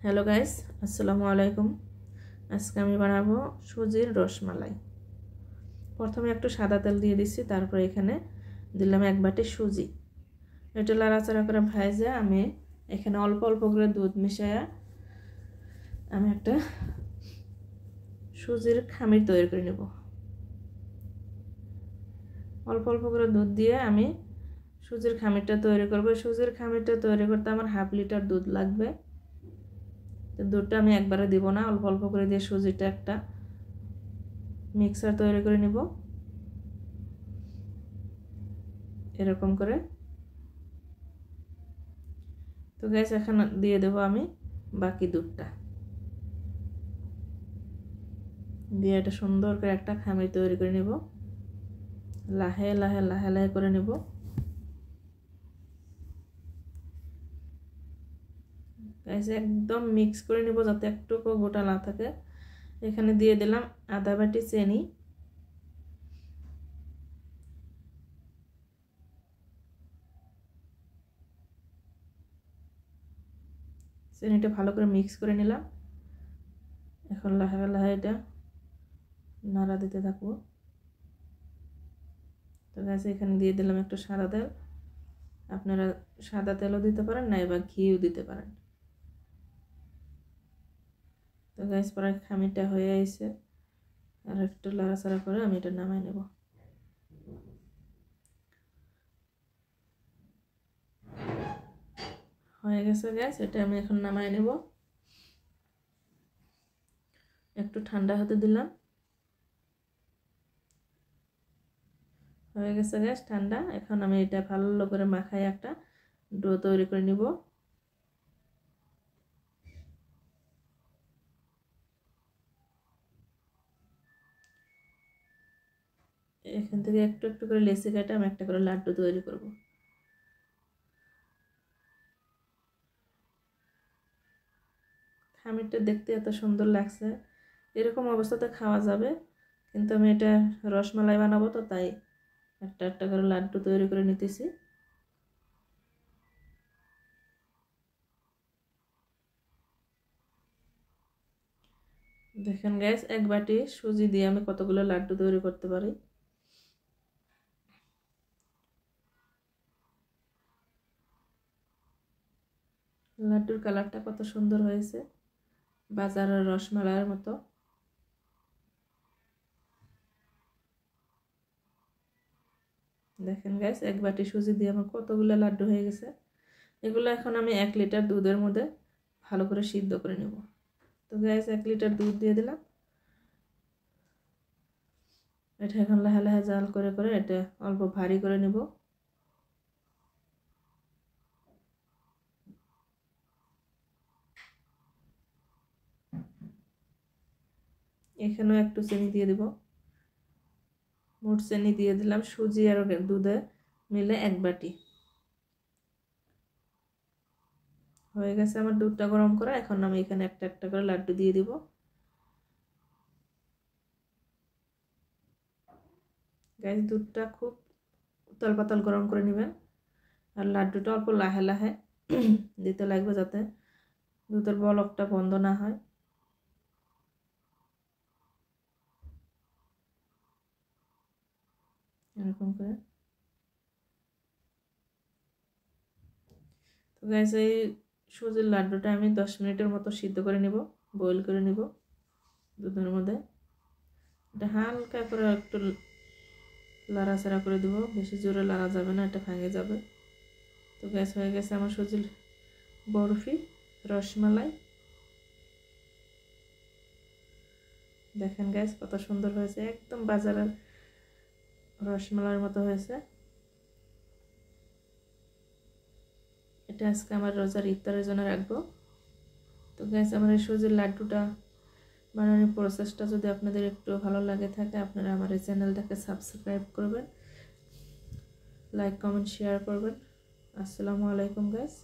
Hello guys, আসসালামু আলাইকুম। আজকে আমি বানাবো সুজির রসমালাই। প্রথমে একটু সাদা তেল দিয়ে দিচ্ছি, তারপর এখানে দিলাম এক বাটি সুজি। এটা লাড়াচাড়া করে ভেজে আমি এখানে অল্প অল্প করে দুধ মিশিয়ে আমি একটা সুজির খামির তৈরি করে নেব। অল্প অল্প করে দুধ দিয়ে আমি সুজির খামিরটা তৈরি করব। সুজির খামিরটা তৈরি করতে আমার হাফ লিটার দুধ লাগবে। দুধটা আমি একবারে দিব না, অল্প অল্প করে দিয়ে সুজিটা একটা মিক্সার তৈরি করে নিব এরকম করে। তো গ্যাস এখন দিয়ে দেব আমি বাকি দুধটা দিয়ে এটা সুন্দর করে একটা খামির তৈরি করে নিব। লাহে লাহে লাহে লাহে করে নিব। গ্যাস একদম মিক্স করে নিব যাতে একটুকু গোটা না থাকে। এখানে দিয়ে দিলাম আধা বাটি চিনি। চিনিটা ভালো করে মিক্স করে নিলাম। এখন লাহে লাহে এটা নাড়া দিতে থাকবো। তো গ্যাস এখানে দিয়ে দিলাম একটু সাদা তেল। আপনারা সাদা তেলও দিতে পারেন, নাই বা ঘিও দিতে পারেন। তো গ্যাস প্রায় খামিরটা হয়ে আসছে, আর একটু লাড়াচাড়া করে আমি এটা নামাই নেব। হয়ে গেছে গ্যাস, এটা আমি এখন নামাই নেব। একটু ঠান্ডা হতে দিলাম। হয়ে গেছে গ্যাস ঠান্ডা। এখন আমি এটা ভালো করে মাখাই একটা ডো তৈরি করে নিব। এখান থেকে একটু একটু করে লেচি কাটে আমি একটা করে লাড্ডু তৈরি করব। খামিরটা দেখতে এত সুন্দর লাগছে, এরকম অবস্থাতে খাওয়া যাবে, কিন্তু আমি এটা রসমালাই বানাবো তো তাই একটা একটা করে লাড্ডু তৈরি করে নিতেছি। দেখেন গ্যাস, এক বাটি সুজি দিয়ে আমি কতগুলো লাড্ডু তৈরি করতে পারি। লাড্ডুর কালারটা কত সুন্দর হয়েছে, বাজারের রসমালাইয়ের মতো। দেখেন গ্যাস, এক বাটি সুজি দিয়ে আমার কতগুলো লাড্ডু হয়ে গেছে। এগুলো এখন আমি 1 লিটার দুধের মধ্যে ভালো করে সিদ্ধ করে নেব। তো গ্যাস 1 লিটার দুধ দিয়ে দিলাম। এটা এখন লাহে লাহে জাল করে করে এটা অল্প ভারী করে নেব। এখানেও একটু চিনি দিয়ে দিব। মোট চিনি দিয়ে দিলাম সুজি আর দুধে মিলে 1 বাটি। হয়ে গেছে আমার দুধটা গরম করা। এখন আমি এখানে একটা একটা করে লাড্ডু দিয়ে দিব। গ্যাস দুধটা খুব উতাল পাতাল গরম করে নেবেন, আর লাড্ডুটা অল্প লাহে লাহে দিতে লাগবে যাতে দুধের বলকটা বন্ধ না হয়। এরকম করে। তো গ্যাস এই সুজির লাড্ডুটা আমি 10 মিনিটের মতো সিদ্ধ করে নিব, বয়েল করে নিব দুধের মধ্যে। এটা হালকা করে একটু লাড়াচাড়া করে দেব, বেশি জোরে লাড়া যাবে না, এটা ভেঙে যাবে। তো গ্যাস হয়ে গেছে আমার সুজির বরফি রসমালাই। দেখেন গ্যাস কত সুন্দর হয়েছে, একদম বাজারের রসমালাইয়ের মতো হয়েছে। এটা আজকে আমার রোজার ইফতারের জন্য রাখবো। তো গ্যাস আমার এই সুজির লাড্ডুটা বানানোর প্রসেসটা যদি আপনাদের একটু ভালো লাগে থাকে, আপনারা আমার এই চ্যানেলটাকে সাবস্ক্রাইব করবেন, লাইক কমেন্ট শেয়ার করবেন। আসসালামু আলাইকুম গাইস।